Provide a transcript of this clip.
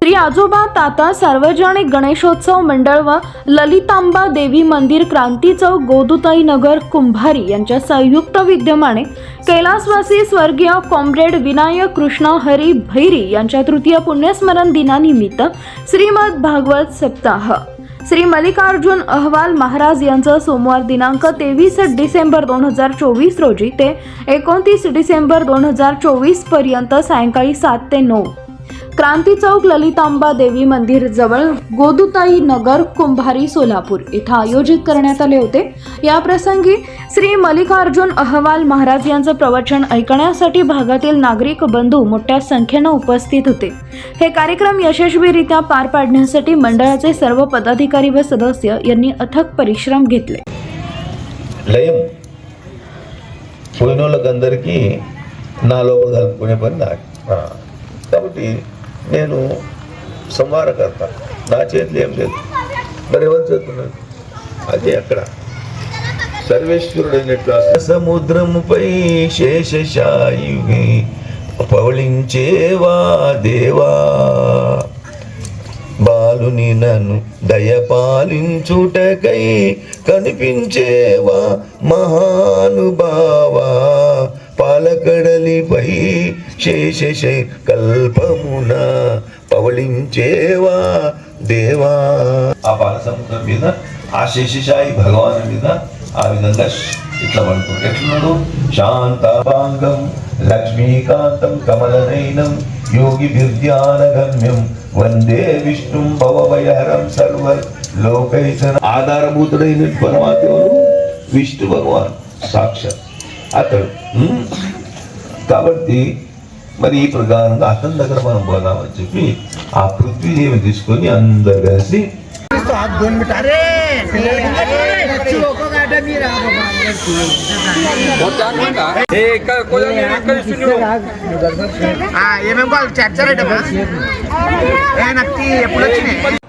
श्री आजोबा ताता सार्वजनिक गणेशोत्सव मंडळ व ललितांबा देवी मंदिर क्रांती चौक गोदुताई नगर कुंभारी यांच्या संयुक्त विद्यमाने कैलासवासी स्वर्गीय कॉम्रेड विनायक कृष्ण हरी भैरी यांच्या तृतीय पुण्यस्मरण दिनानिमित्त श्रीमद भागवत सप्ताह श्री मल्लिकार्जुन अहवाल महाराज यांचं सोमवार दिनांक 23 डिसेंबर 2024 रोजी ते 29 डिसेंबर 2024 पर्यंत सायंकाळी 7 ते 9 क्रांती चौक ललितांबा देवी मंदिर जवळ गोदुताई नगर कुंभारी सोलापूर इथं आयोजित करण्यात आले होते। या प्रसंगी श्री मल्लिकार्जुन अहवाल महाराज यांचं प्रवचन ऐकण्यासाठी भागातील नागरिक बंधू मोठ्या संख्येने उपस्थित होते। हे कार्यक्रम यशस्वीरित्या पार पाडण्यासाठी मंडळाचे सर्व पदाधिकारी व सदस्य यांनी अथक परिश्रम घेतले। లయం పోయినోళ్ళకందరికీ నాలో కలుపుకునే పని నాకు కాబట్టి నేను సంహారకర్త, నా చేతిలో ఏం లేదు, మరి ఎవరు చేస్తున్నారు? అదే అక్కడ సర్వేశ్వరుడైనట్లు సముద్రముపై శేషశాయుని పవళించేవా దేవా, బాలుని నన్ను దయపాలించుటకై కనిపించేవా మహానుభావా, పాలకడలిపై శేష కల్పమున పవళించేవా దేవా. ఆ పాల సముద్రం మీద ఆ శేషశాయి భగవాను మీద ఆ విధంగా ఇట్లా పడుతుంది. ఎట్లున్నాడు? శాంతాంగం లక్ష్మీకాంతం కమలనైనం యోగి విద్యానగమ్యం వందే విష్ణుం భవభయహరం సర్వ లోకైతన. ఆధారభూతుడైన పరమాత్ముడు విష్ణు భగవాన్ సాక్షాత్ అతడు. కాబట్టి మరి ఈ ప్రకారంగా అతని దగ్గర మనం పోదామని చెప్పి ఆ పృథ్వీదేవి తీసుకొని అందరు కలిసి ఏమేమి చర్చ రేట్ నక్కి ఎప్పుడు వచ్చినాయి?